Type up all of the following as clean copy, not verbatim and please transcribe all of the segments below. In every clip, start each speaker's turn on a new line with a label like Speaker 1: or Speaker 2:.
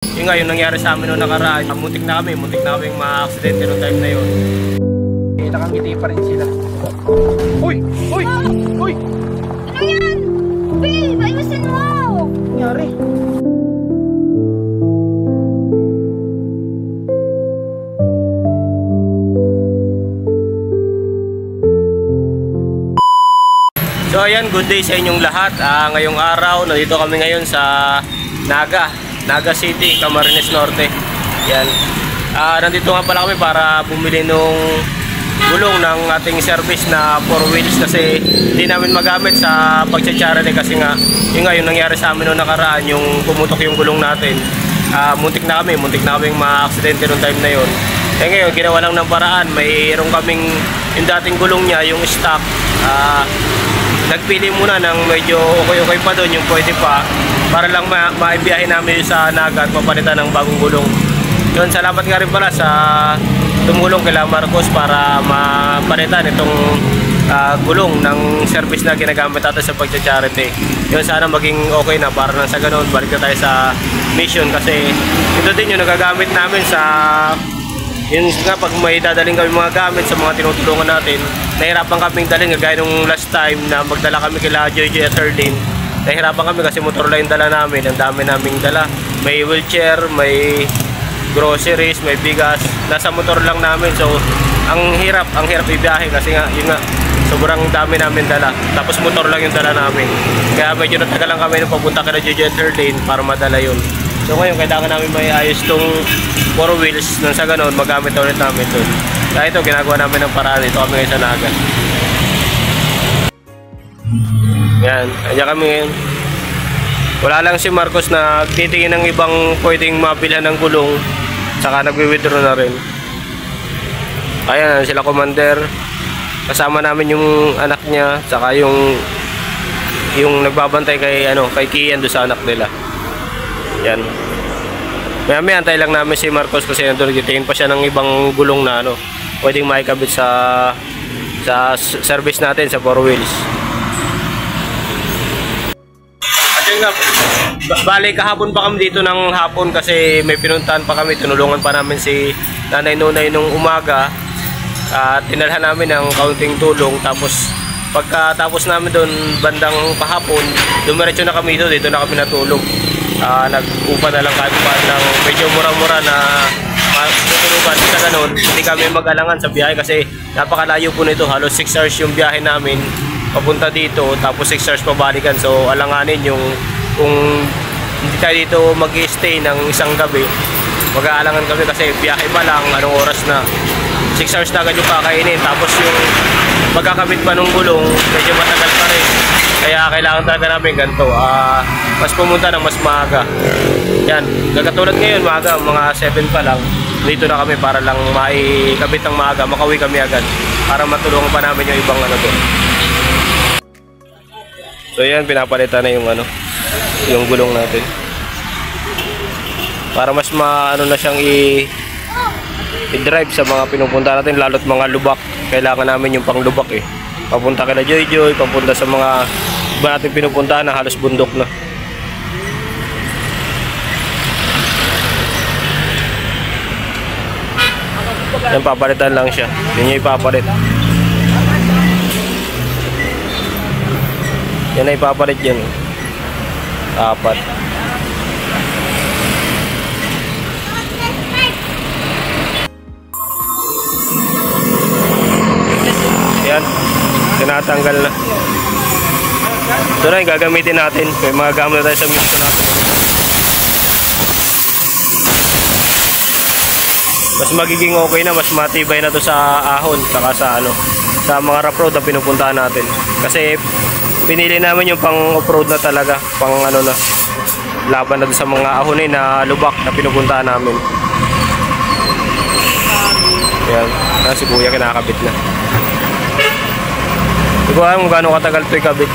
Speaker 1: Yung nga, yung nangyari sa amin noong nakaraan, muntik na kaming ma-aksidente noong time na yun. Nakangiti pa rin sila. Uy! Uy! Uy!
Speaker 2: Ano yan? Babe, ayusin mo!
Speaker 1: Nangyari? So ayan, good day sa inyong lahat. Ngayong araw, nandito kami ngayon sa Naga City, Camarines Norte. Yan. Nandito nga pala kami para bumili nung gulong ng ating service na 4 wheels kasi hindi namin magamit sa pagtsatsaran kasi nga yung nangyari sa amin noong nakaraan, yung pumutok yung gulong natin. Muntik na kaming ma-aksidente noong time na yun. Ngayon, ginawa lang ng paraan. Mayroon kaming yung dating gulong niya, yung stock. Nagpili muna ng medyo okay pa doon, yung pwede pa, para lang maibiyahe namin sa Naga at mapalitan ng bagong gulong. Yun, salamat nga rin pala sa tumulong kay Marcos para mapalitan itong gulong ng service na ginagamit natin sa pagcha-charity. Yun, sana maging okay na para nang sa ganun, balik na tayo sa mission kasi ito din yung nagagamit namin sa yun nga, pag may dadaling kami mga gamit sa mga tinutulungan natin, nahirapan kaming dalhin kagaya nung last time na magdala kami kila Joy at Herdin. Nahirapan kami kasi motor lang yung dala namin, ang dami naming dala. May wheelchair, may groceries, may bigas, nasa motor lang namin. So ang hirap ibiyahe kasi nga, yun nga, sobrang dami namin dala. Tapos motor lang yung dala namin. Kaya medyo natagal lang kami nung papunta kila Joy at Herdin para madala yun. So ngayon, kailangan namin may ayos tong 4 wheels nang sa ganun, magamit ulit namin doon. Kaya ito, ginagawa namin ng paraan. Ito kami ngayon sa Naga. Yan, andyan kami ngayon. Wala lang si Marcos na titingin ng ibang pwedeng mabilhan ng gulong. Saka nagwi-withdraw na rin. Ayan, sila Commander. Kasama namin yung anak niya. Saka yung nagbabantay kay Kian doon sa anak nila. Yan. Maya antay lang namin si Marcos kasi nandun, titingin pa siya ng ibang gulong na pwedeng maikabit sa service natin sa 4 wheels. At yun nga, bali kahapon pa kami dito ng hapon kasi may pinuntahan pa kami, tinulungan pa namin si Nanay Nunay nung umaga at tinalhan namin ng kaunting tulong. Tapos pagkatapos namin doon bandang pahapon, dumiretso na kami dito na kami natulog. Nag-upa na lang kahit pa ng medyo mura-mura na tutulugan. Sa ganun, hindi kami mag-alangan sa biyahe kasi napakalayo po nito. Halos 6 hours yung biyahe namin papunta dito, tapos 6 hours pabalikan. So alanganin yung kung hindi tayo dito mag-stay ng isang gabi, mag-aalangan kami kasi biyahe pa lang, anong oras na 6 hours na agad yung kakainin. Tapos yung magkakabit pa ng gulong, medyo matagal pa rin. Kaya kailangan talaga namin ganito, mas pumunta ng mas maaga. Yan, katulad ngayon maaga, mga 7 pa lang, dito na kami para lang maikabit ng maaga, makauwi kami agad para matulungan pa namin yung ibang doon. So yan, pinapalitan na yung gulong natin para mas na siyang i-drive sa mga pinupunta natin, lalo't mga lubak. Kailangan namin yung pang lubak papunta kay Joy, papunta sa mga iba natin pinupuntahan na halos bundok na. Yan, papalitan lang siya. Yun yung ipapalit. Yan na ipapalit yan. 4. Yan, tinatanggal na. Ito na yung gagamitin natin. May mga gamit na tayo sa mission natin. Mas magiging okay na, mas matibay na to sa ahon, saka sa mga rough road na pinupuntahan natin. Kasi pinili namin yung pang off-road na talaga, pang na laban na sa mga ahonin na lubak na pinupuntahan namin. Yan, si Kuya kinakabit na. Hindi ko alam kung gaano katagal ito ikabit.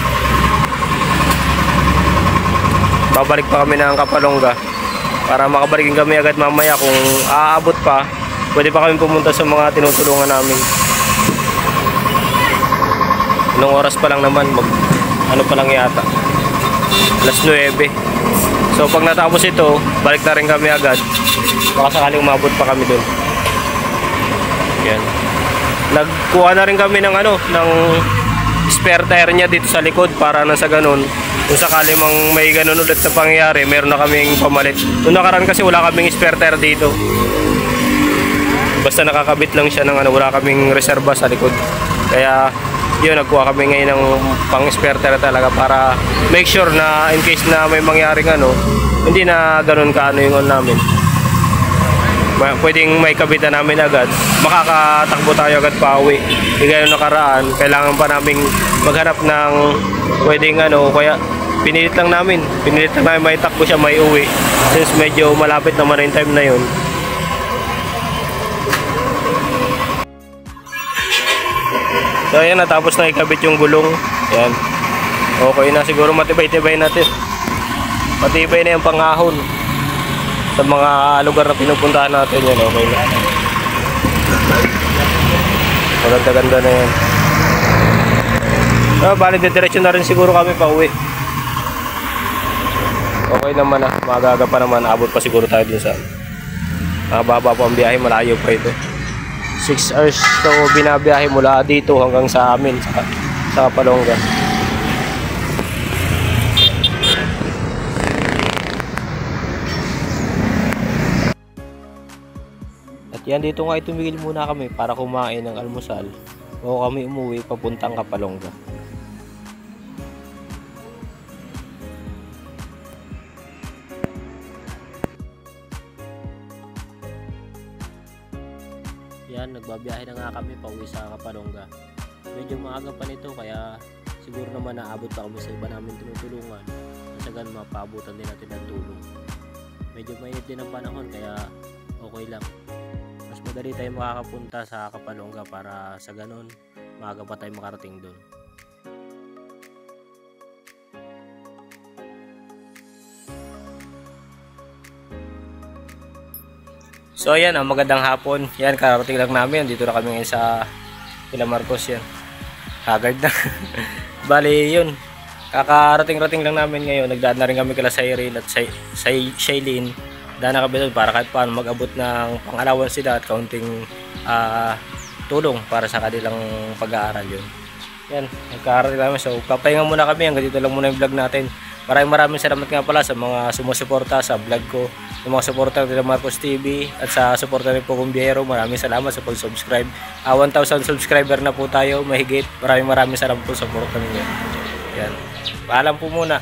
Speaker 1: Babalik pa kami ng Kapalongga para makabalikin kami agad mamaya. Kung aabot pa, pwede pa kami pumunta sa mga tinutulungan namin. Anong oras pa lang naman, pa lang yata, alas 9. So pag natapos ito, balik na rin kami agad. Baka sakaling umabot pa kami dun. Yan. Nagkuha na rin kami ng ng spare tire niya dito sa likod para na sa ganun. Kung sakali mang may ganun ulit na pangyayari, meron na kaming pamalit. Noong nakaraan kasi wala kaming spare tire dito. Basta nakakabit lang siya ng wala kaming reserba sa likod. Kaya yun, nagkuha kami ngayon ng pang spare tire talaga para make sure na in case na may mangyaring hindi na ganun yung namin. Pwedeng may kabitan namin agad, makakatakbo tayo agad pa uwi. Hindi gano'n nakaraan, kailangan pa naming maghanap ng pwedeng kaya pinilit lang namin may takbo siya, may uwi, since medyo malapit naman yung time na yun. So ayan, natapos na ikabit yung gulong. Yan, okay na, siguro matibay-tibay natin, matibay na yung pangahon sa mga lugar na pinupuntahan natin. Yan, okay na, maganda-ganda na yan. Bali diretso na rin siguro kami pa uwi. Okay naman na, magaga pa naman, abot pa siguro tayo dun sa baba pa ang biyahe, malayo pa ito. 6 hours to binabiyahe mula dito hanggang sa amin sa Kapalonga. Yan, dito nga tumigil muna kami para kumain ng almusal o kami umuwi papuntang Kapalonga. Yan, nagbabiyahe na nga kami pauwi sa Kapalonga. Medyo maaga pa nito, kaya siguro naman naabot pa kami sa iba namin tinutulungan. Masagan mapaabutan din natin ng tulong. Medyo mainit din ang panahon, kaya okay lang. Mas madali tayo makakapunta sa Kapalonga para sa ganun maaga pa tayo makarating doon. So ayan, magandang hapon. Yan, kararating lang namin. Dito na kami ngayon sa Pila Marcos. Yan, haggard na. Bali yun, kakarating-rating lang namin ngayon. Nagdaan na rin kami kila Cyril at Shailene. Daan na kami doon para kahit paano mag-abot ng pang-alawan sila at kaunting tulong para sa kanilang pag-aaral yun. Yan, nagkarating namin. So papahinga muna kami. Hanggang dito lang muna yung vlog natin. Maraming salamat nga pala sa mga sumusuporta sa vlog ko, sa mga suporta ng Marcos TV at sa suporta ng Pogong Biyahero. Maraming salamat sa pag-subscribe. 1,000 subscriber na po tayo, mahigit. Maraming salamat po sa suporta ninyo. Yan, paalam po muna.